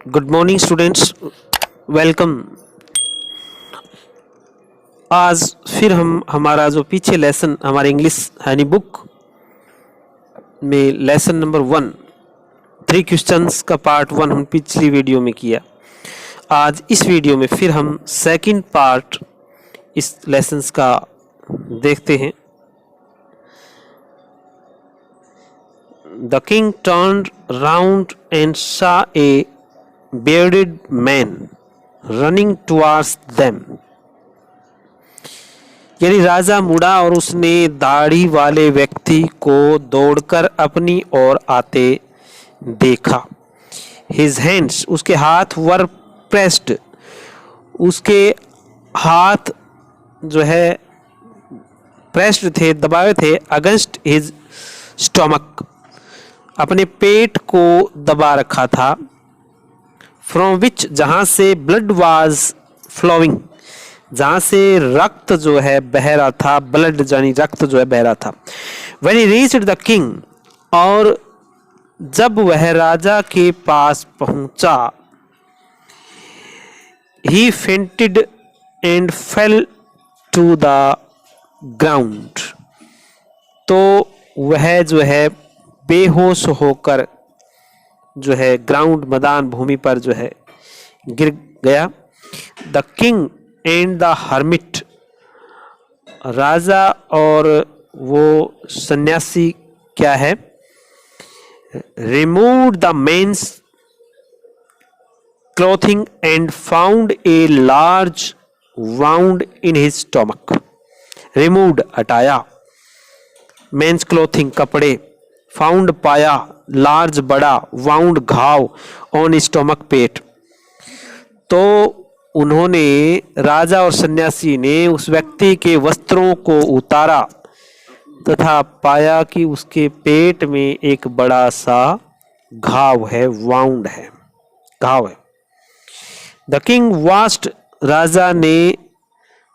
Good morning students, welcome. आज फिर हम हमारा जो पीछे लेसन हमारे इंग्लिश हैनी बुक में लेसन नंबर 1 3 क्वेश्चंस का पार्ट 1 हम पिछली वीडियो में किया। आज इस वीडियो में फिर हम सेकंड पार्ट इस लेसन्स का देखते हैं। The king turned round and saw a bearded man running towards them। यानी राजा मुड़ा और उसने दाढ़ी वाले व्यक्ति को दौड़कर अपनी ओर आते देखा। His hands, उसके हाथ were pressed, उसके हाथ जो है pressed थे, दबाए थे against his stomach, अपने पेट को दबा रखा था। फ्रॉम विच, जहाँ से ब्लड वाज फ्लोइंग, जहाँ से रक्त जो है बह रहा था, ब्लड यानी रक्त जो है बह रहा था। When he reached the king, और जब वह राजा के पास पहुंचा, he fainted and fell to the ground, तो वह जो है बेहोश होकर जो है ग्राउंड मैदान भूमि पर जो है गिर गया। The king and the hermit, राजा और वो सन्यासी क्या है, removed the man's clothing and found a large wound in his stomach. Removed हटाया, मेंस क्लॉथिंग कपड़े, फाउंड पाया, लार्ज बड़ा, वाउंड घाव, ऑन स्टोमक पेट। तो उन्होंने, राजा और सन्यासी ने उस व्यक्ति के वस्त्रों को उतारा तथा पाया कि उसके पेट में एक बड़ा सा घाव है, वाउंड है, घाव है। द किंग वाश्ड, राजा ने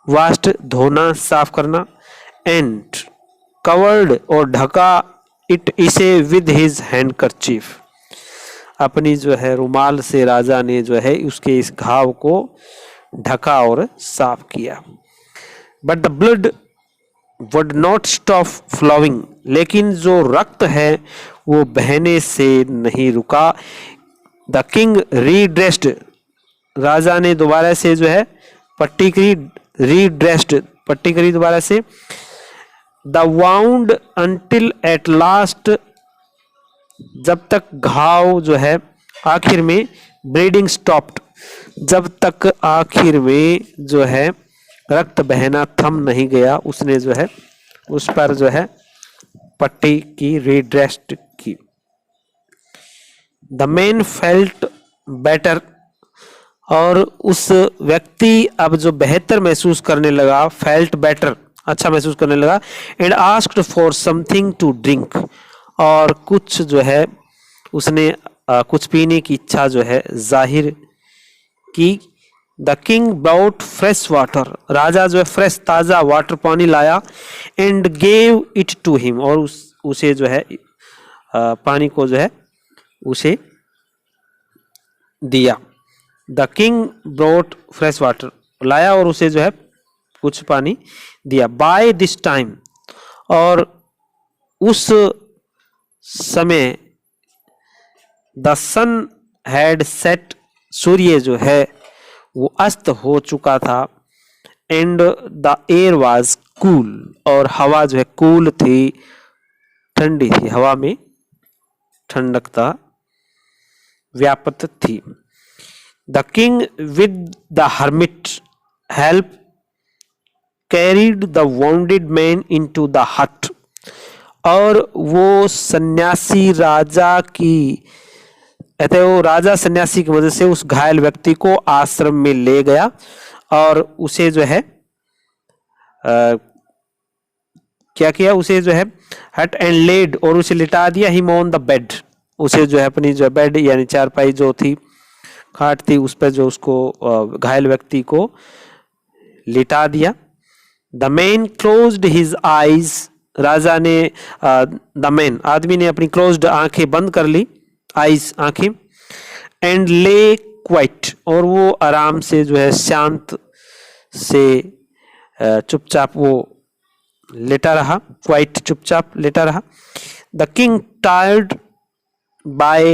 वाश्ड धोना, साफ करना, एंड कवर्ड और ढका इट, इसे विद हिज हैंडकरचीफ, अपनी जो है रुमाल से राजा ने जो है उसके इस घाव को ढका और साफ किया। But the blood would not stop flowing, लेकिन जो रक्त है वो बहने से नहीं रुका। द किंग रीड्रेस्ड, राजा ने दोबारा से जो है पट्टी करी, रीड्रेस्ड पट्टी करी दोबारा से। The wound until at last, जब तक घाव जो है आखिर में, ब्लीडिंग स्टॉप्ड, जब तक आखिर में जो है रक्त बहना थम नहीं गया, उसने जो है उस पर जो है पट्टी की, रीड्रेस्ड की। द मैन फेल्ट बेटर, और उस व्यक्ति अब जो बेहतर महसूस करने लगा, फेल्ट बेटर, अच्छा महसूस करने लगा। And asked for something to drink, और कुछ जो है उसने कुछ पीने की इच्छा जो है जाहिर की। The king brought fresh water, राजा जो है फ्रेश ताज़ा वाटर पानी लाया। And gave it to him, और उसे जो है पानी को जो है उसे दिया। The king brought fresh water, लाया और उसे जो है कुछ पानी दिया। बाय दिस टाइम, और उस समय, द सन हैड सेट, सूर्य जो है वो अस्त हो चुका था। And the air was cool, और हवा जो है कूल थी, ठंडी थी, हवा में ठंडकता व्याप्त थी। The king with the hermit help carried the bounded man into the हट, और वो सन्यासी राजा की, कहते वो राजा सन्यासी की वजह से उस घायल व्यक्ति को आश्रम में ले गया, और उसे जो है क्या किया, उसे जो है हट एंड लेड, और उसे लिटा दिया। हिम ऑन द बेड, उसे जो है अपनी जो बेड यानी चारपाई जो थी, खाट थी, उस पर जो उसको घायल व्यक्ति को लिटा दिया। The man closed his eyes, राजा ने, द मैन आदमी ने अपनी क्लोज्ड आंखें बंद कर ली, आईज आंखें। एंड ले क्वाइट, और वो आराम से जो है शांत से चुपचाप वो लेटा रहा, क्वाइट चुपचाप लेटा रहा। The king tired by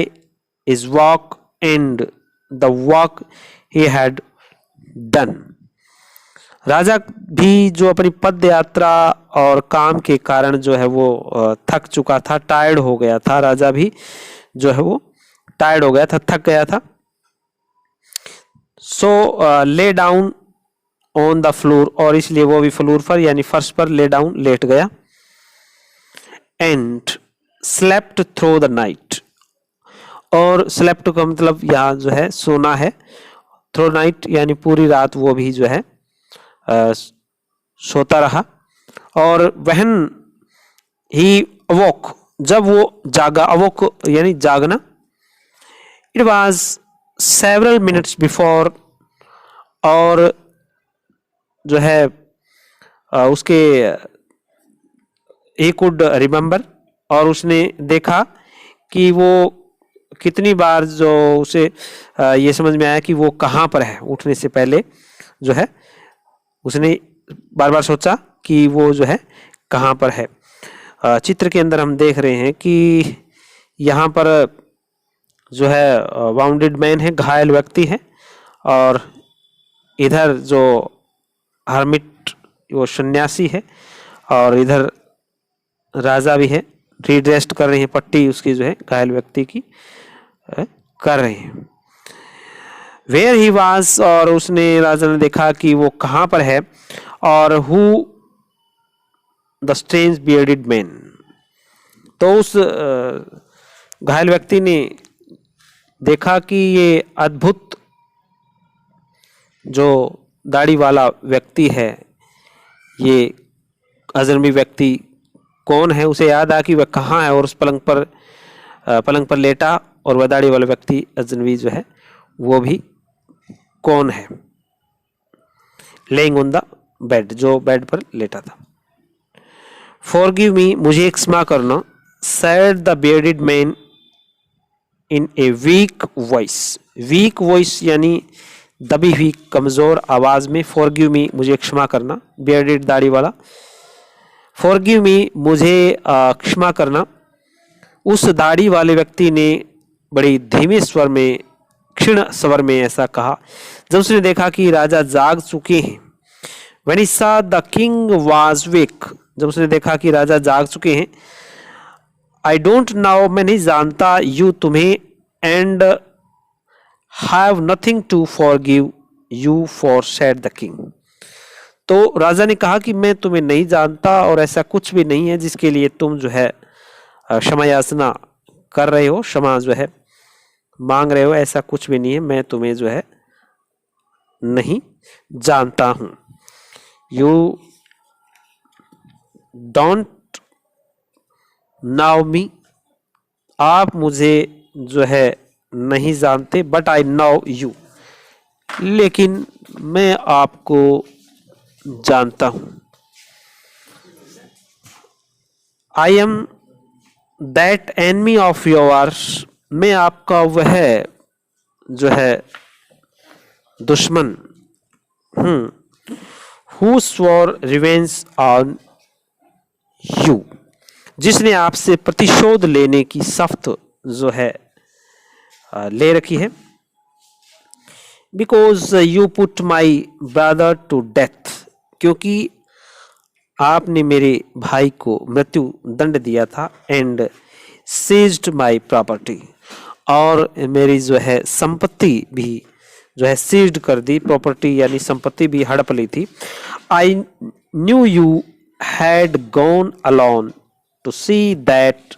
his walk and the walk he had done. राजा भी जो अपनी पद यात्रा और काम के कारण जो है वो थक चुका था, टायर्ड हो गया था। राजा भी जो है वो टायर्ड हो गया था, थक गया था। सो lay down on the floor, और इसलिए वो भी फ्लोर पर यानी फर्श पर ले डाउन लेट गया। And slept through the night, और स्लेप्ट का मतलब यहाँ जो है सोना है, थ्रू नाइट यानी पूरी रात वो भी जो है सोता रहा। और वहन ही अवोक, जब वो जागा, अवोक यानी जागना, it was several minutes before, और जो है उसके ही कुड रिमेंबर, और उसने देखा कि वो कितनी बार जो उसे ये समझ में आया कि वो कहाँ पर है। उठने से पहले जो है उसने बार बार सोचा कि वो जो है कहाँ पर है। चित्र के अंदर हम देख रहे हैं कि यहाँ पर जो है वाउंडेड मैन है, घायल व्यक्ति है, और इधर जो हर्मिट वो सन्यासी है, और इधर राजा भी है, रीड्रेस्ट कर रहे हैं, पट्टी उसकी जो है घायल व्यक्ति की कर रहे हैं। वेयर ही वाज, और उसने राजा ने देखा कि वो कहाँ पर है, और who the strange bearded man, तो उस घायल व्यक्ति ने देखा कि ये अद्भुत जो दाढ़ी वाला व्यक्ति है, ये अजनबी व्यक्ति कौन है। उसे याद आया कि वह कहाँ है, और उस पलंग पर लेटा, और वह दाढ़ी वाला व्यक्ति अजनबी जो है वो भी कौन है, लेइंग ऑन द बेड, जो बेड पर लेटा था। फॉरगिव मी, मुझे क्षमा करना, said the bearded man in a week voice, week voice यानी दबी हुई कमजोर आवाज में। फॉरगिव मी, मुझे क्षमा करना, बियर्डेड दाढ़ी वाला, फॉरगिव मी, मुझे क्षमा करना। उस दाढ़ी वाले व्यक्ति ने बड़ी धीमे स्वर में, क्षीण स्वर में ऐसा कहा जब उसने देखा कि राजा जाग चुके हैं। When he saw the king was awake, जब उसने देखा कि राजा जाग चुके हैं। I don't know, मैं नहीं जानता, you तुम्हें, and have nothing to forgive you for, said the king। तो राजा ने कहा कि मैं तुम्हें नहीं जानता, और ऐसा कुछ भी नहीं है जिसके लिए तुम जो है क्षमा याचना कर रहे हो, क्षमा जो है मांग रहे हो, ऐसा कुछ भी नहीं है, मैं तुम्हें जो है नहीं जानता हूं। यू डोंट नाउ मी, आप मुझे जो है नहीं जानते, बट आई नो यू, लेकिन मैं आपको जानता हूं। I am that enemy of yours, मैं आपका वह जो है दुश्मन हूं। Who swore revenge on you, जिसने आपसे प्रतिशोध लेने की शपथ जो है ले रखी है। Because you put my brother to death, क्योंकि आपने मेरे भाई को मृत्यु दंड दिया था। एंड सीज्ड माई प्रॉपर्टी, और मेरी जो है संपत्ति भी जो है सीज्ड कर दी, प्रॉपर्टी यानी संपत्ति भी हड़प ली थी। I knew you had gone alone to see that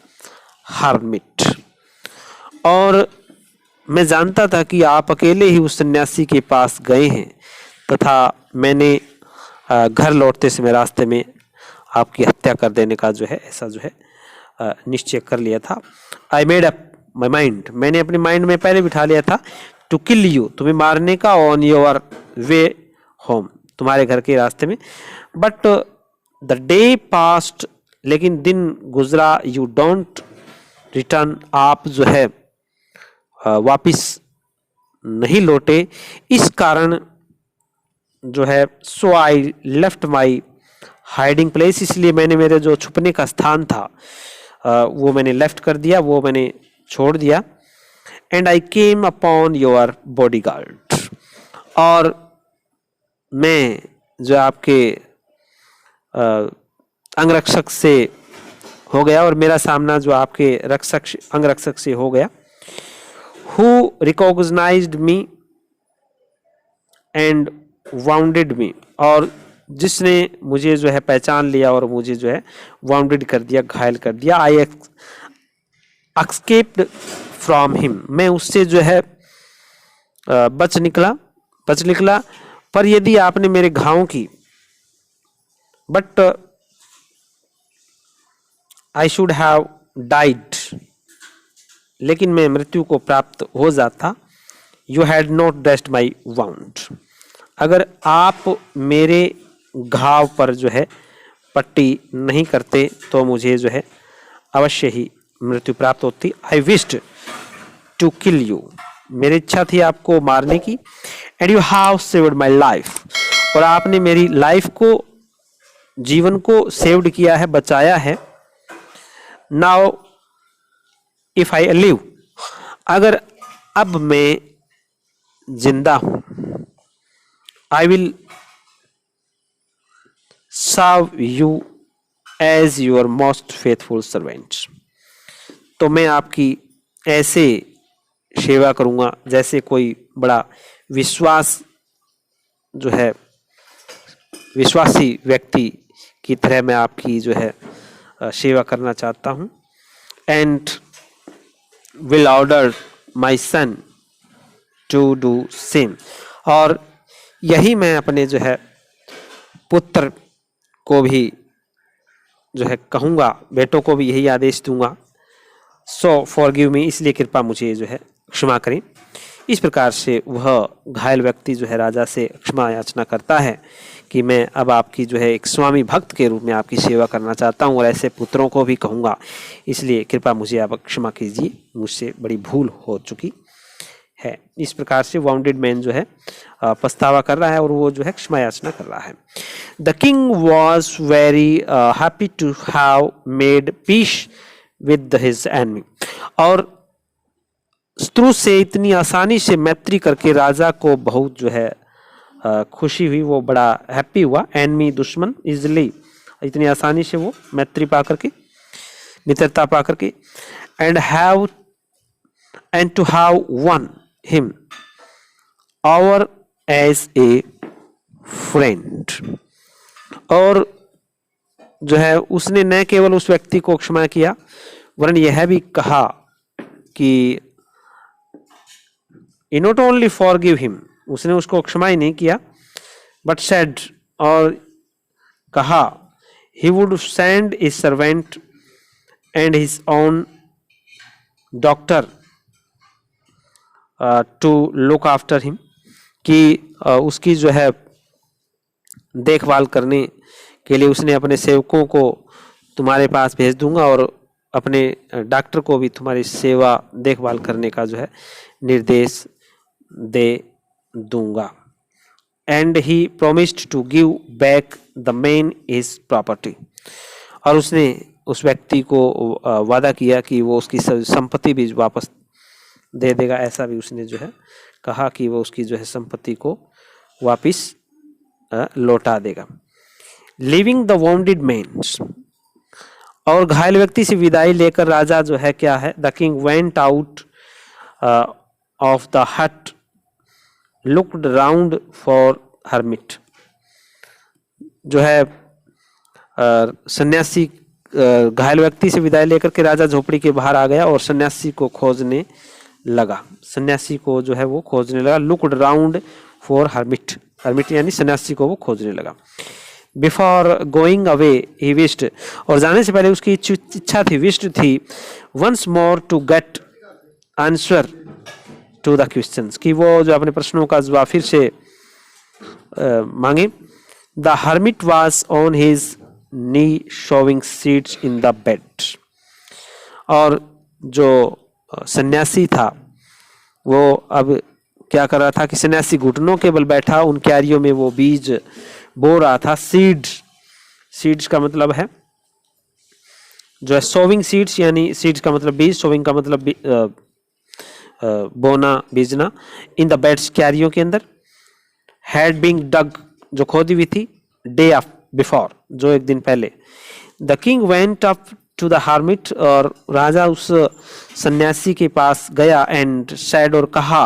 hermit, और मैं जानता था कि आप अकेले ही उस सन्यासी के पास गए हैं, तथा मैंने घर लौटते समय रास्ते में आपकी हत्या कर देने का जो है ऐसा जो है निश्चय कर लिया था। I made up my mind, मैंने अपने माइंड में पहले बिठा लिया था, टू किल यू, तुम्हें मारने का, ऑन योर वे होम, तुम्हारे घर के रास्ते में। बट द डे पास्ट, लेकिन दिन गुजरा, यू डोंट रिटर्न, आप जो है वापिस नहीं लौटे, इस कारण जो है so I left my hiding place, इसलिए मैंने मेरे जो छुपने का स्थान था वो मैंने लेफ्ट कर दिया, वो मैंने छोड़ दिया। And I came upon your bodyguard, और मैं जो आपके अंगरक्षक से हो गया, और मेरा सामना जो आपके अंगरक्षक से हो गया। Who recognised me and wounded me, और जिसने मुझे जो है पहचान लिया और मुझे जो है वाउंडेड कर दिया, घायल कर दिया। आई एस्केप्ड फ्रॉम हिम, मैं उससे जो है बच निकला। पर यदि आपने मेरे घावों की, but I should have died, लेकिन मैं मृत्यु को प्राप्त हो जाता। You had not dressed my wound, अगर आप मेरे घाव पर जो है पट्टी नहीं करते तो मुझे जो है अवश्य ही मृत्यु प्राप्त होती। I wished to kill you, मेरी इच्छा थी आपको मारने की। And you have saved my life, और आपने मेरी लाइफ को, जीवन को सेव्ड किया है, बचाया है। नाउ इफ आई लिव, अगर अब मैं जिंदा हूं, I will serve you as your most faithful servant, तो मैं आपकी ऐसे सेवा करूंगा जैसे कोई बड़ा जो है विश्वासी व्यक्ति की तरह मैं आपकी जो है सेवा करना चाहता हूं। And will order my son to do same, और यही मैं अपने जो है पुत्र को भी जो है कहूँगा, बेटों को भी यही आदेश दूंगा। सो फॉरगिव मी, इसलिए कृपा मुझे जो है क्षमा करें। इस प्रकार से वह घायल व्यक्ति जो है राजा से क्षमा याचना करता है कि मैं अब आपकी जो है एक स्वामी भक्त के रूप में आपकी सेवा करना चाहता हूँ, और ऐसे पुत्रों को भी कहूँगा, इसलिए कृपा मुझे आप क्षमा कीजिए, मुझसे बड़ी भूल हो चुकी है। इस प्रकार से वाउंडेड मैन जो है पछतावा कर रहा है और वो जो है क्षमा याचना कर रहा है। The king was very happy to have made peace with his enemy, और शत्रु से इतनी आसानी से मैत्री करके राजा को बहुत जो है खुशी हुई, वो बड़ा हैप्पी हुआ। एनिमी दुश्मन, इजिली इतनी आसानी से वो मैत्री पा करके, मित्रता पा करके। And to have won him over as a friend, और जो है उसने न केवल उस व्यक्ति को क्षमा किया वरन यह भी कहा कि नॉट ओनली फॉरगिव हिम, उसने उसको क्षमा ही नहीं किया, बट सेड, और कहा, he would send his servant and his own doctor to look after him, कि उसकी जो है देखभाल करने के लिए उसने अपने सेवकों को तुम्हारे पास भेज दूंगा, और अपने डॉक्टर को भी तुम्हारी सेवा देखभाल करने का जो है निर्देश दे दूंगा। And he promised to give back the man his property, और उसने उस व्यक्ति को वादा किया कि वो उसकी संपत्ति भी वापस दे देगा। ऐसा भी उसने जो है कहा कि वो उसकी जो है संपत्ति को वापस लौटा देगा। लिविंग द वाउंडेड मैन, और घायल व्यक्ति से विदाई लेकर राजा जो है क्या है, the king went out of the हट, लुक्ड राउंड फॉर हर्मिट, जो है सन्यासी घायल व्यक्ति से विदाई लेकर के राजा झोपड़ी के बाहर आ गया और सन्यासी को खोजने लगा। सन्यासी को जो है वो खोजने लगा। Looked round for hermit, hermit यानी सन्यासी को वो खोजने लगा। Before going away he wished, और जाने से पहले उसकी इच्छा थी, विश्ड थी, once more to get answer to the questions, कि वो जो अपने प्रश्नों का जवाब फिर से मांगे। The hermit was on his knee showing seats in the bed, और जो सन्यासी था वो अब क्या कर रहा था कि सन्यासी घुटनों के बल बैठा उन क्यारियों में वो बीज बो रहा था। सीड्स का मतलब है जो है सोविंग सीड्स, यानी सीड्स का मतलब बीज, सोविंग का मतलब बोना, बीजना। इन द बेड्स, क्यारियों के अंदर। हैड बीइंग डग, जो खोदी हुई थी। डे ऑफ बिफोर, जो एक दिन पहले। The king went up to the hermit, और राजा उस सन्यासी के पास गया। एंड सैड, और कहा।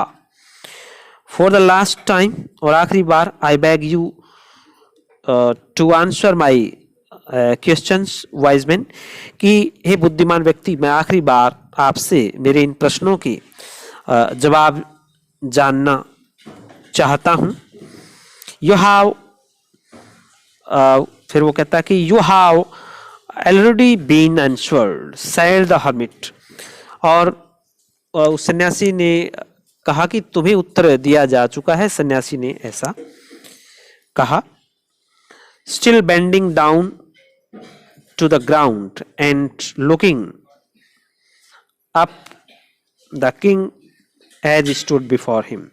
फॉर द लास्ट टाइम, और आखिरी बार। I beg you to answer my questions wise man, कि हे बुद्धिमान व्यक्ति, मैं आखिरी बार आपसे मेरे इन प्रश्नों के जवाब जानना चाहता हूं। यू हैव, फिर वो कहता है कि you have already been answered said the hermit, और उस सन्यासी ने कहा कि तुम्हें उत्तर दिया जा चुका है। सन्यासी ने ऐसा कहा। Still bending down to the ground and looking up the king as stood before him,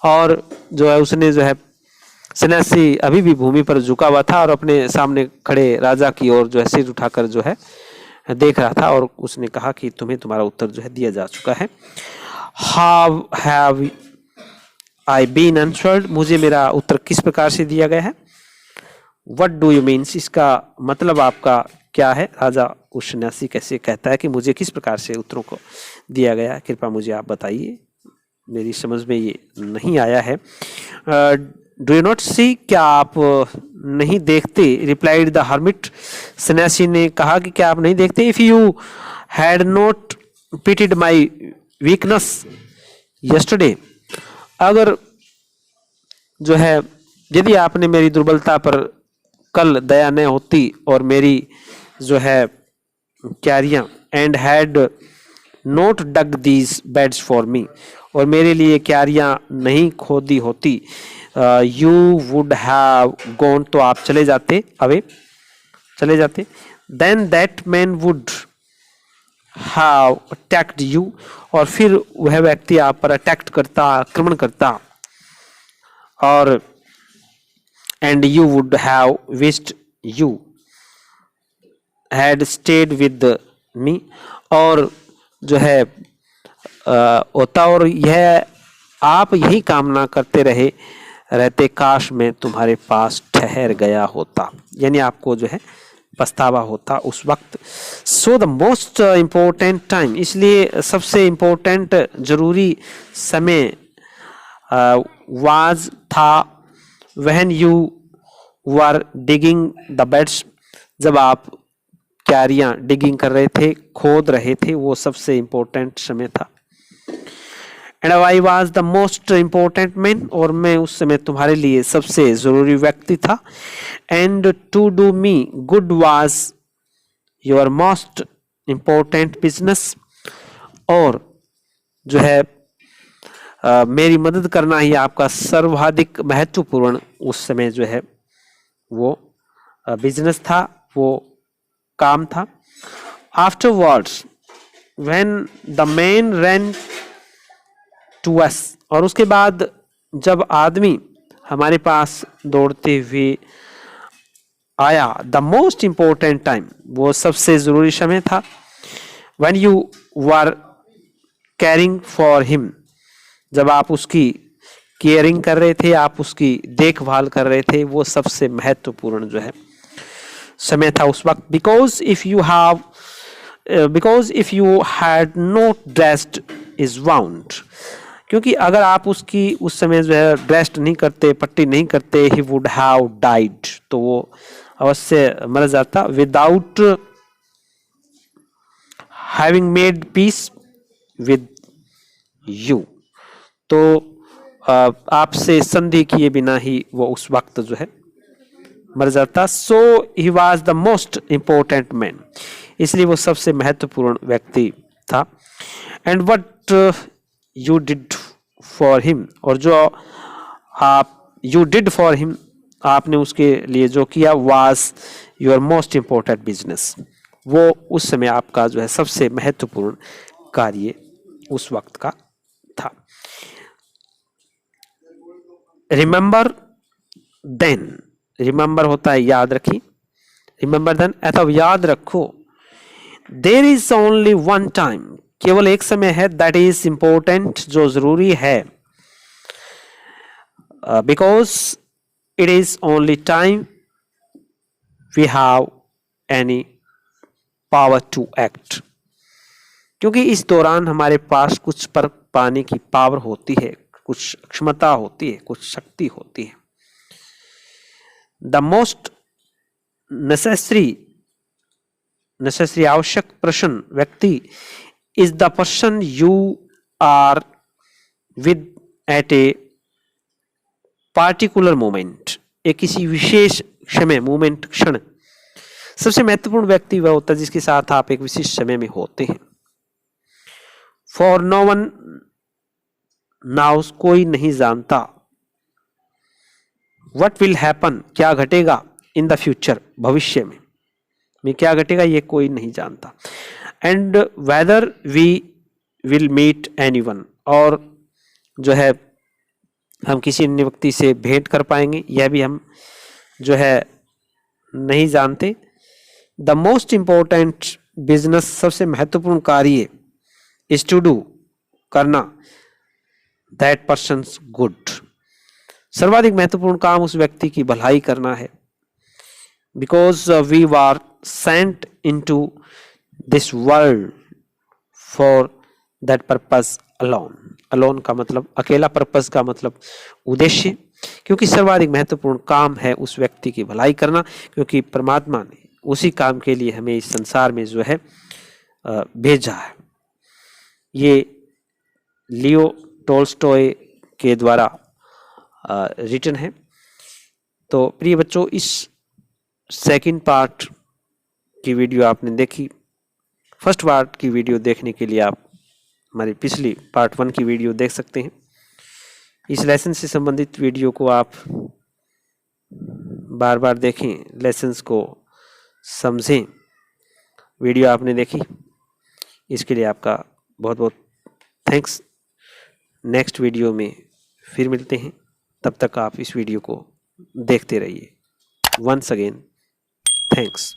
और जो है उसने जो है सन्यासी अभी भी भूमि पर झुका हुआ था और अपने सामने खड़े राजा की ओर जो है सिर उठाकर जो है देख रहा था, और उसने कहा कि तुम्हें तुम्हारा उत्तर जो है दिया जा चुका है। How have I been answered, मुझे मेरा उत्तर किस प्रकार से दिया गया है। व्हाट डू यू मीन्स, इसका मतलब आपका क्या है। राजा उस सन्यासी कैसे कहता है कि मुझे किस प्रकार से उत्तरों को दिया गया, कृपया मुझे आप बताइए, मेरी समझ में ये नहीं आया है। डू यू नॉट सी, क्या आप नहीं देखते। रिप्लाइड द हर्मिट, सन्यासी ने कहा कि क्या आप नहीं देखते। If you had not pitied my weakness yesterday, अगर जो है यदि आपने मेरी दुर्बलता पर कल दया न होती और मेरी जो है क्यारियां, and had not dug these beds for me, और मेरे लिए क्यारियां नहीं खोदी होती। यू वुड हैव गॉन, तो आप चले जाते, अवे चले जाते। Then that man would have attacked you, और फिर वह व्यक्ति आप पर अटैक करता, आक्रमण करता। और and you would have wished you had stayed with me, और जो है होता, और यह आप यही कामना करते रहते, काश मैं तुम्हारे पास ठहर गया होता, यानी आपको जो है पछतावा होता उस वक्त। So the most important time, इसलिए सबसे इम्पोर्टेंट जरूरी समय वाज था। When you were digging the beds, जब आप क्यारियां डिगिंग कर रहे थे, खोद रहे थे, वो सबसे इम्पोर्टेंट समय था। And I was the most important man, और मैं उस समय तुम्हारे लिए सबसे जरूरी व्यक्ति था। And to do me good was your most important business, और जो है मेरी मदद करना ही आपका सर्वाधिक महत्वपूर्ण उस समय जो है वो बिजनेस था, वो काम था। Afterwards when the man ran to us, और उसके बाद जब आदमी हमारे पास दौड़ते हुए आया। द मोस्ट इंपॉर्टेंट टाइम, वो सबसे जरूरी समय था। When you were carrying for him, जब आप उसकी केयरिंग कर रहे थे, आप उसकी देखभाल कर रहे थे, वो सबसे महत्वपूर्ण जो है समय था उस वक्त। Because if you had not dressed is wound, क्योंकि अगर आप उसकी उस समय जो है ड्रेस्ड नहीं करते, पट्टी नहीं करते, ही वुड हैव डाइड, तो वो अवश्य मर जाता। Without having made peace with you, तो आपसे संधि किए बिना ही वो उस वक्त जो है मर जाता। So he was the most important man, इसलिए वो सबसे महत्वपूर्ण व्यक्ति था। And what you did for him, और जो आप यू डिड फॉर हिम, आपने उसके लिए जो किया, was your most important business, वो उस समय आपका जो है सबसे महत्वपूर्ण कार्य उस वक्त का था। रिमेंबर देन, रिमेंबर होता है याद रखिए, रिमेंबर देन अथवा याद रखो। There is only one time, केवल एक समय है, दैट इज इंपॉर्टेंट, जो जरूरी है, because it is only time we have any power to act, क्योंकि इस दौरान हमारे पास कुछ पर पाने की पावर होती है, कुछ क्षमता होती है, कुछ शक्ति होती है। द मोस्ट नेसेसरी आवश्यक पर्सन व्यक्ति is the person you are with at a particular moment, एक किसी विशेष समय, मोमेंट क्षण। सबसे महत्वपूर्ण व्यक्ति वह होता है जिसके साथ आप एक विशिष्ट समय में होते हैं। फॉर नो वन नाउस, कोई नहीं जानता। व्हाट विल हैपन, क्या घटेगा, इन द फ्यूचर, भविष्य में क्या घटेगा ये कोई नहीं जानता। And whether we will meet anyone, और जो है हम किसी अन्य व्यक्ति से भेंट कर पाएंगे यह भी हम जो है नहीं जानते। द मोस्ट इंपॉर्टेंट बिजनेस, सबसे महत्वपूर्ण कार्य, इज टू डू, करना, दैट पर्सन्स गुड, सर्वाधिक महत्वपूर्ण काम उस व्यक्ति की भलाई करना है। Because we are sent into this world for that purpose alone, alone का मतलब अकेला, पर्पस का मतलब उद्देश्य, क्योंकि सर्वाधिक महत्वपूर्ण काम है उस व्यक्ति की भलाई करना, क्योंकि परमात्मा ने उसी काम के लिए हमें इस संसार में जो है भेजा है। ये लियो टोल्स्टॉय के द्वारा रिटन है। तो प्रिय बच्चों, इस सेकंड पार्ट की वीडियो आपने देखी। फर्स्ट पार्ट की वीडियो देखने के लिए आप हमारी पिछली पार्ट 1 की वीडियो देख सकते हैं। इस लेसन से संबंधित वीडियो को आप बार बार देखें, लेसन्स को समझें। वीडियो आपने देखी, इसके लिए आपका बहुत बहुत थैंक्स। नेक्स्ट वीडियो में फिर मिलते हैं, तब तक आप इस वीडियो को देखते रहिए। Once again thanks.